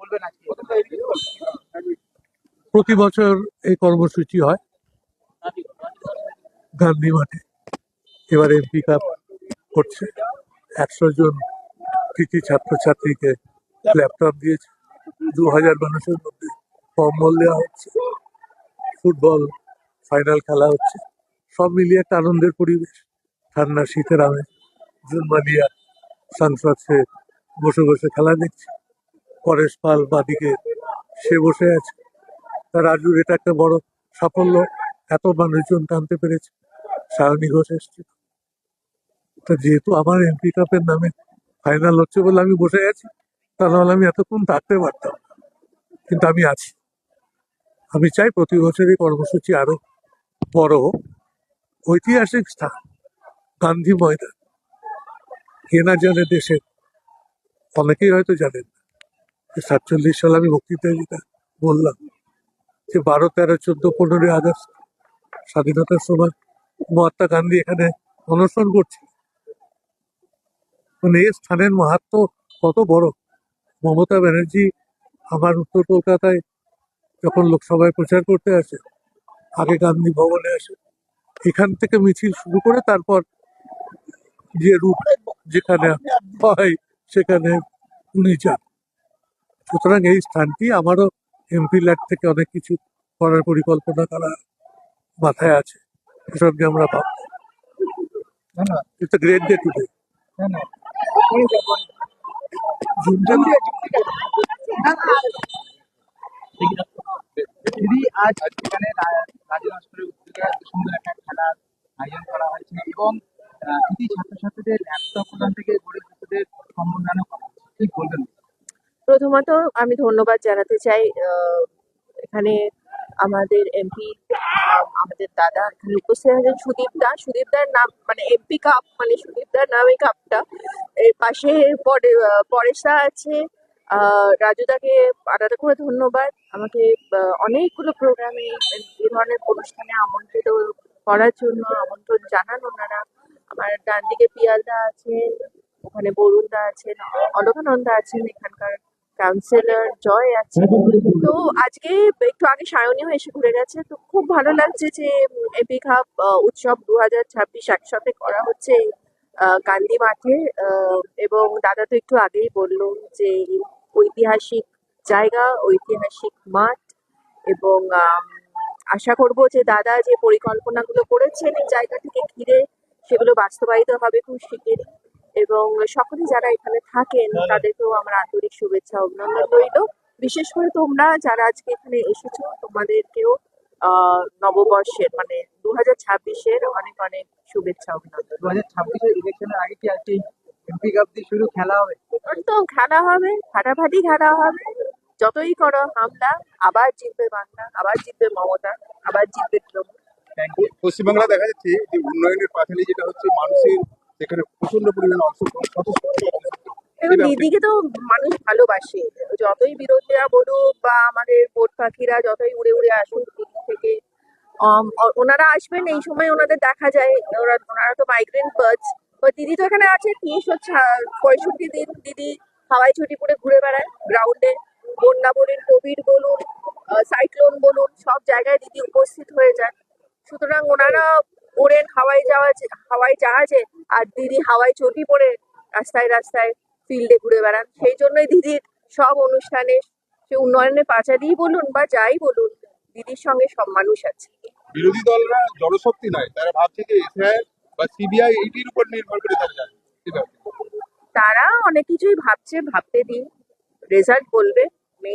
বলবেন আজকে? প্রতি বছর এই কর্মসূচি হয় গান্ধী মাঠে। এবার এমপি কাপ করছে, 100 জন কৃতি ছাত্রছাত্রীকে ল্যাপটপ দিয়েছে, 2000 মানুষের মধ্যে কম্বল দেওয়া হচ্ছে, ফুটবল ফাইনাল খেলা হচ্ছে, সব মিলিয়ে একটা আনন্দের পরিবেশ। ঠান্ডা শীতের আমেজ, জুন মালিয়া সানসেটে বসে বসে খেলা দেখছে, পরেশ পাল বাদিকে সে বসে আছে। রাজুর এটা একটা বড় সাফল্য, এত মানুষজন টানতে পেরেছে। সায়নী ঘোষ এসেছিল। তা যেহেতু আমার এমপি কাপের নামে ফাইনাল হচ্ছে বলে আমি বসে আছি, তা নাহলে আমি এতক্ষণ থাকতে পারতাম না। কিন্তু আমি আছি। আমি চাই প্রতি বছর এই কর্মসূচি আরো বড় হোক। ঐতিহাসিক স্থান গান্ধী ময়দান, কে না জানে দেশের, অনেকেই হয়তো জানেন না। 47 সালে আমি বক্তৃতায় যেটা বললাম যে 12, 13, 14, 15 আগস্ট স্বাধীনতার সময় মহাত্মা গান্ধী এখানে অনশন করছে। মানে এই স্থানের মাহাত্ম্য কত বড়। মমতা ব্যানার্জি আমার উত্তর কলকাতায় যখন লোকসভায় প্রচার করতে আসে, আগে গান্ধী ভবনে আসে, এখান থেকে মিছিল শুরু করে তারপর যে রুট যেখানে হয় সেখানে উনি যান। সুতরাং এই স্থানটি আমারও এমপি ল্যাড থেকে অনেক কিছু করার পরিকল্পনা করা মাথায় আছে, এসবকে আমরা ভাববো। ধন্যবাদ। It's a great day today. ধন্যবাদ। দিদি, আজ এখানে রাজু ভাস্করের উদ্যোগে এত সুন্দর একটা খেলার আয়োজন করা হয়েছে এবং কৃতি ছাত্রছাত্রীদের ল্যাপটপ প্রদান থেকে গরিব দুঃখীদের সম্মাননা করা হয়েছে, কি বলবেন? প্রথমত আমি ধন্যবাদ জানাতে চাই এখানে আমাদের এমপি, আমাদের দাদা এখানে উপস্থিত আছেন সুদীপদার নাম, মানে এমপি কাপ মানে সুদীপদার নামে কাপটা। এর পাশে পরেশদা আছে, রাজুদাকে আলাদা করে ধন্যবাদ আমাকে অনেকগুলো প্রোগ্রামে এই ধরনের অনুষ্ঠানে আমন্ত্রিত করার জন্য, আমন্ত্রণ জানান ওনারা। আমার ডান দিকে পিয়ালদা আছেন, ওখানে বরুণদা আছেন, অলকানন্দা আছেন, এখানকার কাউন্সিলর জয় আছে। তো আজকে একটু আগে সায়নীও এসে ঘুরে গেছে, তো খুব ভালো লাগছে যে এপি কাপ উৎসব 2026 একসাথে করা হচ্ছে গান্ধী মাঠে। এবং দাদা তো একটু আগেই বললো যে ঐতিহাসিক জায়গা, ঐতিহাসিক মাঠ, এবং আশা করব যে দাদা যে পরিকল্পনাগুলো করেছেন এই জায়গাটিকে ঘিরে সেগুলো বাস্তবায়িত হবে খুব শিগগিরই। এবং সকলে যারা এখানে থাকেন তাদেরকেও আমার আন্তরিক শুভেচ্ছা অভিনন্দন রইল। বিশেষ করে তোমরা যারা আজকে এখানে এসেছো, তোমাদেরকেও নববর্ষের মানে 2026-এর অনেক অনেক শুভেচ্ছা অভিনন্দন। 2026-এর ইলেকশনের আগে কি আজকে এমপি কাপ দিয়ে শুরু খেলা হবে? একদম খেলা হবে, ফাটাফাটি খেলা হবে। যতই করো হামলা, আবার জিতবে বাংলা, আবার জিতবে মমতা, আবার জিতবে তৃণমূল। পশ্চিমবাংলা দেখা যাচ্ছে যে উন্নয়নের পাঁচালী যেটা হচ্ছে মানুষের সেখানে প্রচন্ড পরিমাণে এবার দিদিকে তো মানুষ ভালোবাসে, যতই বিরোধীরা বলুক বা আমাদের ভোট পাখিরা যতই উড়ে উড়ে আসুক দিল্লি থেকে, ওনারা আসবেন এই সময় ওনাদের দেখা যায়, ওনারা তো মাইগ্রেন্ট বার্ডস। দিদি তো এখানে আছে 365 দিন দিদি হাওয়াই ছুটি পরে ঘুরে বেড়ায় গ্রাউন্ডে। বন্যা বলুন, কোভিড বলুন, সাইক্লোন বলুন, সব জায়গায় দিদি উপস্থিত হয়ে যান। সুতরাং ওনারা ওড়েন হাওয়াই জাহাজে, আর দিদি হাওয়াই চটি পরে রাস্তায় রাস্তায় ফিল্ডে ঘুরে বেড়ান। সেই জন্যই দিদির সব অনুষ্ঠানে, সে উন্নয়নের পাঁচালী বলুন বা যাই বলুন, দিদির সঙ্গে সব মানুষ আছে। বিরোধী দলরা জনশক্তি নয়, তারা ভাবছে যে এসআইআর বা সিবিআই এইটির উপর নির্ভর করে তারা যাবে। তারা অনেক কিছুই ভাবছে, ভাবতে দিন, রেজাল্ট বলবে। মে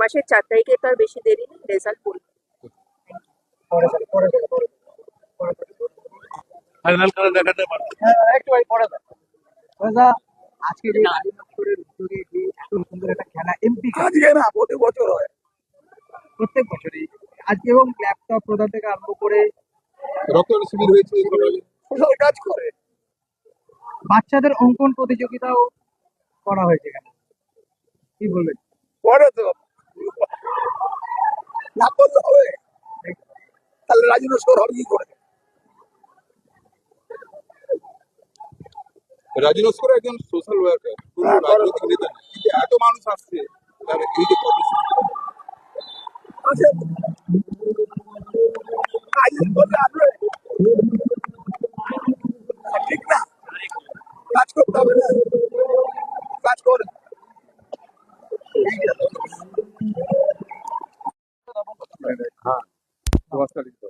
মাসের 4 তারিখে তার বেশি দেরি নেই, রেজাল্ট বলবে। ফাইনাল খেলা দেখাতে পারবো। একটু পরে আজকে যে রাজু ভাস্করের উদ্যোগে যে এত সুন্দর একটা খেলা এমপি কাপ, আজকে না প্রতি বছর হয়, প্রত্যেক বছরই আজকে, এবং ল্যাপটপ প্রদান থেকে আরম্ভ করে রক্তদান শিবির হয়েছে, সোশ্যাল কাজ করে, বাচ্চাদের অঙ্কন প্রতিযোগিতাও করা হয়েছে এখানে, কি বলবেন? পরে তো না করলে হবে, তাহলে রাজু নস্কর হবে কি করে? রাজু নস্কর একজন সোশ্যাল ওয়ার্কার, কোনো রাজনৈতিক নেতা না, কিন্তু এত মানুষ আসছে তার হ্যাঁ, 10 তারিখ তো।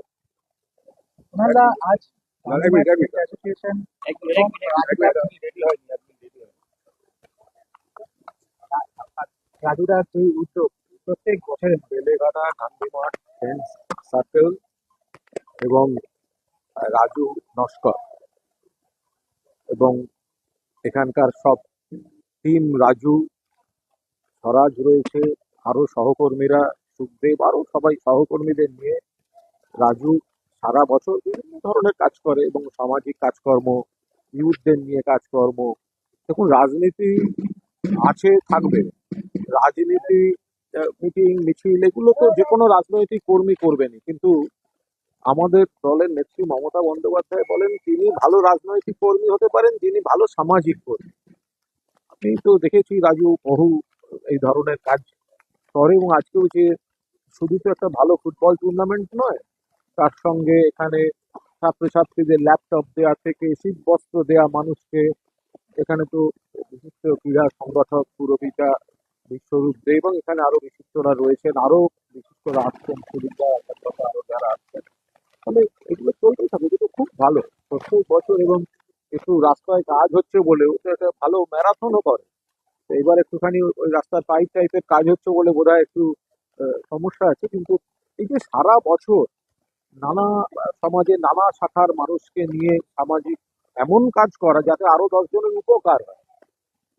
ওনারা আজ এক মিনিট, অ্যাসোসিয়েশন এক মিনিট, ready হয়নি, রাজুদার যে উদ্যোগ প্রত্যেক বছরের মতো বেলেঘাটা গান্ধী মাঠ ফ্রেন্ডস সার্কেল এবং রাজু নস্কর এবং এখানকার সব টিম, রাজু, স্বরাজ রয়েছে, আরো সহকর্মীরা, সুখদেব, আরো সবাই সহকর্মীদের নিয়ে রাজু সারা বছর বিভিন্ন ধরনের কাজ করে এবং সামাজিক কাজকর্ম, ইউথদের নিয়ে কাজকর্ম। দেখুন, রাজনীতি আছে, থাকবে। রাজনীতি, মিটিং মিছিল এগুলো তো যে কোনো রাজনৈতিক কর্মী করবেনই, কিন্তু আমাদের দলের নেত্রী মমতা বন্দ্যোপাধ্যায় বলেন তিনি ভালো রাজনৈতিক কর্মী হতে পারেন, যিনি ভালো সামাজিক কর্মী। আমি তো দেখেছি রাজু বহু এই ধরনের কাজ করে এবং আজকেও যে শুধু তো একটা ভালো ফুটবল টুর্নামেন্ট নয়, তার সঙ্গে এখানে ছাত্রছাত্রীদের ল্যাপটপ দেওয়া থেকে শীতবস্ত্র দেওয়া মানুষকে, এখানে তো বিশিষ্ট ক্রীড়া সংগঠক পুরপিতা বিশ্বরূপ দে এবং এখানে আরো বিশিষ্টরা রয়েছেন, আরো বিশিষ্টরা আসছেন, সুবিধা আরো যারা আসছেন। ফলে এগুলো চলতেই থাকে, কিন্তু খুব ভালো প্রত্যেক বছর। এবং একটু রাস্তায় কাজ হচ্ছে বলেও তো একটা ভালো ম্যারাথনও করে। তো এবার একটুখানি ওই রাস্তার পাইপ টাইপের কাজ হচ্ছে বলে বোধহয় একটু সমস্যা আছে, কিন্তু এই যে সারা বছর নানা সমাজে নানা শাখার মানুষকে নিয়ে সামাজিক এমন কাজ করা যাতে আরো 10 জনের উপকার হয়,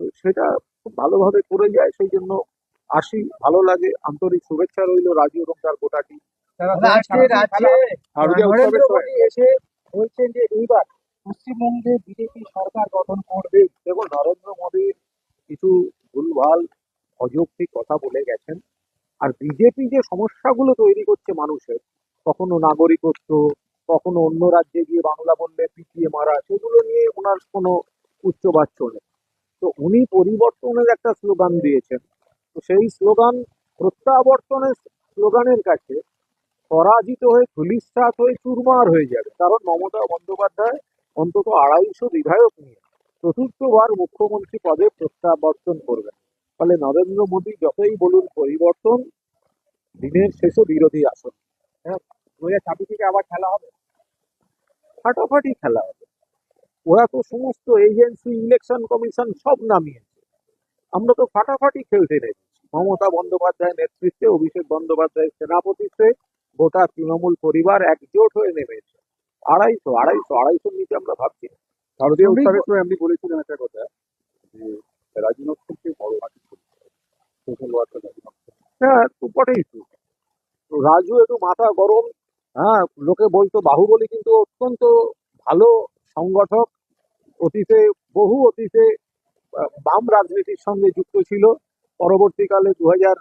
তো সেটা খুব ভালোভাবে করে যায়। সেই জন্য আসি, ভালো লাগে। আন্তরিক শুভেচ্ছা রইল রাজু এবং তার গোটা টিম। আজকে রাজ্যে শারদীয়া নরেন্দ্র উৎসবের সময় মোদী এসে বলছেন যে এইবার পশ্চিমবঙ্গে বিজেপি সরকার গঠন করবে। দেখুন, নরেন্দ্র মোদীর কিছু ভুলভাল অযৌক্তিক কথা বলে গেছেন। আর বিজেপি যে সমস্যাগুলো তৈরি করছে মানুষের, কখনো নাগরিকত্ব, কখনো অন্য রাজ্যে গিয়ে বাংলা বললে পিটিয়ে মারা, সেগুলো নিয়ে ওনার কোনো উচ্চবাচ্য নেই। তো উনি পরিবর্তনের একটা স্লোগান দিয়েছেন, তো সেই স্লোগান প্রত্যাবর্তনের স্লোগানের কাছে পরাজিত হয়ে ধূলিসাৎ হয়ে চুরমার হয়ে যাবে। কারণ মমতা বন্দ্যোপাধ্যায় অন্তত 250 বিধায়ক নিয়ে চতুর্থবার মুখ্যমন্ত্রী পদে প্রত্যাবর্তন করবেন। ফলে নরেন্দ্র মোদী যতই বলুন পরিবর্তন, দিনের শেষে বিরোধী আসন। হ্যাঁ, 2026 থেকে আবার খেলা হবে। ফাটাফাটি খেলা হবে। ওরা তো সমস্ত এজেন্সি, ইলেকশন কমিশন সব নামিয়েছে, আমরা তো ফাটাফাটি খেলতে নেমেছি। মমতা বন্দ্যোপাধ্যায়ের নেতৃত্বে, অভিষেক বন্দ্যোপাধ্যায়ের সেনাপতিত্বে গোটা তৃণমূল পরিবার একজোট হয়ে নেমেছে। 250 নিচে আমরা ভাবছি না। শারদীয় উৎসবের সময় আপনি বলেছিলেন একটা কথা, যে রাজু নস্করকে বড় মাটি সোশ্যাল ওয়ার্কার রাজু নস্কর। হ্যাঁ, তো বটেই তো। তো রাজু একটু মাথা গরম। হ্যাঁ, লোকে বলতো বাহুবলী, কিন্তু অত্যন্ত ভালো সংগঠক। অতীতে অতীতে বাম রাজনীতির সঙ্গে যুক্ত ছিল। পরবর্তীকালে 2000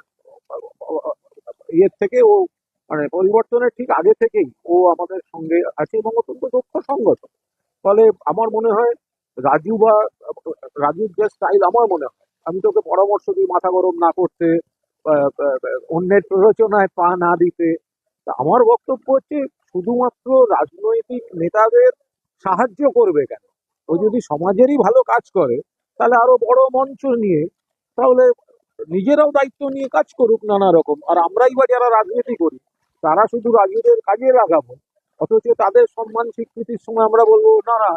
ইয়ের থেকে ও, মানে পরিবর্তনের ঠিক আগে থেকেই ও আমাদের সঙ্গে আছে এবং অত্যন্ত দক্ষ সংগঠক। ফলে আমার মনে হয় রাজুর যে স্টাইল, আমার মনে হয়, আমি তোকে পরামর্শ দিই মাথা গরম না করতে, অন্যের প্ররোচনায় পা না দিতে। তা আমার বক্তব্য হচ্ছে, শুধুমাত্র রাজনৈতিক নেতাদের সাহায্য করবে কেন? ও যদি সমাজেরই ভালো কাজ করে, তাহলে আরো বড় মঞ্চ নিয়ে, তাহলে নিজেরাও দায়িত্ব নিয়ে কাজ করুক নানা রকম। আর আমরাই বা যারা রাজনীতি করি, তারা শুধু রাজনীতির কাজে লাগাবো, অথচ তাদের সম্মান স্বীকৃতির সময় আমরা বলবো না না,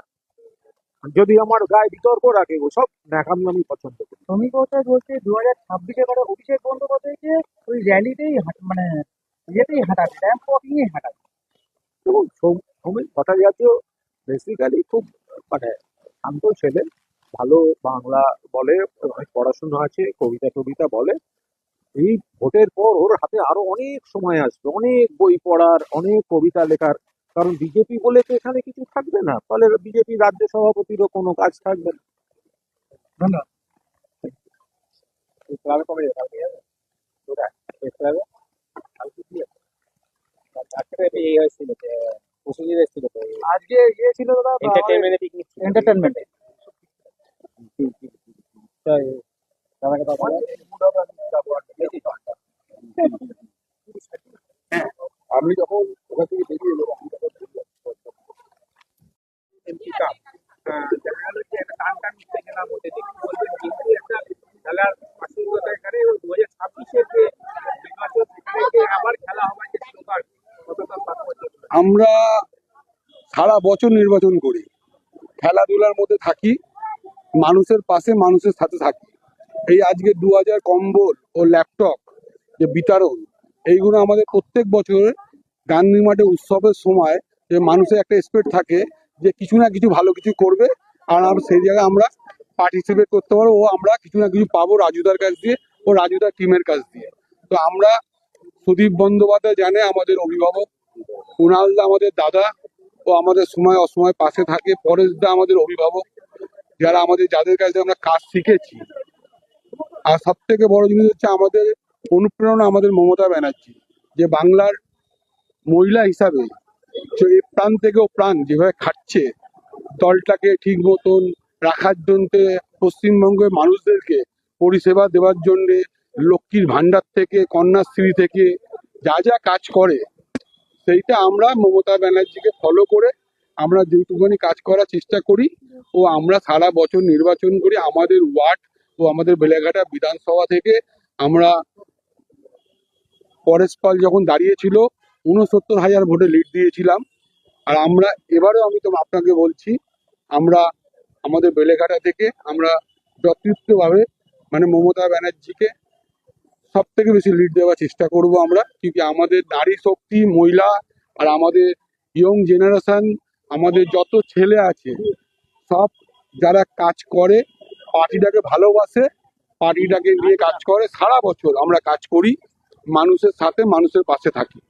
যদি আমার গায়ে বিতর্ক রাখে, ও সব ন্যাকামি আমি পছন্দ করি। শ্রমিক বলছে 2026 করে অভিষেক বন্দ্যোপাধ্যায়কে ওই র্যালিতেই মানে ইয়েতেই হাঁটাবে, র্যাম্প ওয়াকিংয়ে হাঁটাবে। এবং শ্রমিক ভট্টাচার্য বেসিক্যালি খুব, মানে শান্ত ছেলে, ভালো বাংলা বলে, অনেক পড়াশোনা আছে, কবিতা টবিতা বলে। এই ভোটের পর ওর হাতে আরো অনেক সময় আসবে, অনেক বই পড়ার, অনেক কবিতা লেখার। কারণ বিজেপি বলে তো এখানে কিছু থাকবে না, ফলে বিজেপি রাজ্য সভাপতিরও কোনো কাজ থাকবে না। ধন্যবাদ। ক্লাবে কবে যাবে? কালকে যাবে? কোথায়? ক্লাবে? কালকে কি আছে? আজকে এই হয়েছিল যে প্রসেনজিৎ এসেছিল তো, আজকে ইয়ে ছিল দাদা, এন্টারটেনমেন্টে পিকনিক, এন্টারটেনমেন্টে। তাই দাদাকে দাদা আমি যখন ওখান থেকে বেরিয়ে এলো, আমি তখন এমপি কাপ দেখা গেল যে একটা টান টান উত্তেজনার মধ্যে দেখি বলবেন, কিন্তু একটা খেলার আসল কথা এখানে 2026-এর যে আমরা সারা বছর নির্বাচন করি, খেলাধুলার মধ্যে থাকি, মানুষের পাশে মানুষের সাথে থাকি। এই আজকে 2000 কম্বল ও ল্যাপটপ যে বিতরণ, এইগুলো আমাদের প্রত্যেক বছর গান্ধী মাঠে উৎসবের সময় যে মানুষের একটা এক্সপেক্ট থাকে যে কিছু না কিছু ভালো কিছু করবে, আর আমরা সেই জায়গায় আমরা পার্টিসিপেট করতে পারবো, ও আমরা কিছু না কিছু পাবো রাজুদার কাছ দিয়ে ও রাজুদার টিমের কাছ দিয়ে। তো আমরা, সুদীপ বন্দ্যোপাধ্যায় জানে আমাদের অভিভাবক, কুণালদা আমাদের দাদা, ও আমাদের সময় অসময় পাশে থাকে, পরেশদা আমাদের অভিভাবক, যারা আমাদের, যাদের কাছে আমরা কাজ শিখেছি। আর সব থেকে বড় জিনিস হচ্ছে আমাদের অনুপ্রেরণা আমাদের মমতা ব্যানার্জি, যে বাংলার মহিলা হিসাবে সে এই প্রাণ থেকে ও প্রাণ যেভাবে খাটছে দলটাকে ঠিক মতন রাখার জন্য, পশ্চিমবঙ্গের মানুষদেরকে পরিষেবা দেওয়ার জন্য, লক্ষ্মীর ভান্ডার থেকে কন্যাশ্রী থেকে যা যা কাজ করে, সেইটা আমরা মমতা ব্যানার্জিকে ফলো করে আমরা যেটুকুনি কাজ করার চেষ্টা করি। ও আমরা সারা বছর নির্বাচন করি আমাদের ওয়ার্ড ও আমাদের বেলেঘাটা বিধানসভা থেকে। আমরা পরেশ পাল যখন দাঁড়িয়েছিল 69,000 ভোটে লিড দিয়েছিলাম। আর আমরা এবারেও, আমি তো আপনাকে বলছি, আমরা আমাদের বেলেঘাটা থেকে আমরা যথেষ্টভাবে মানে মমতা ব্যানার্জিকে সব থেকে বেশি লিড দেওয়ার চেষ্টা করব আমরা, কিন্তু আমাদের নারী শক্তি, মহিলা, আর আমাদের ইয়ং জেনারেশন, আমাদের যত ছেলে আছে সব যারা কাজ করে, পার্টিটাকে ভালোবাসে, পার্টিটাকে নিয়ে কাজ করে, সারা বছর আমরা কাজ করি, মানুষের সাথে মানুষের পাশে থাকি।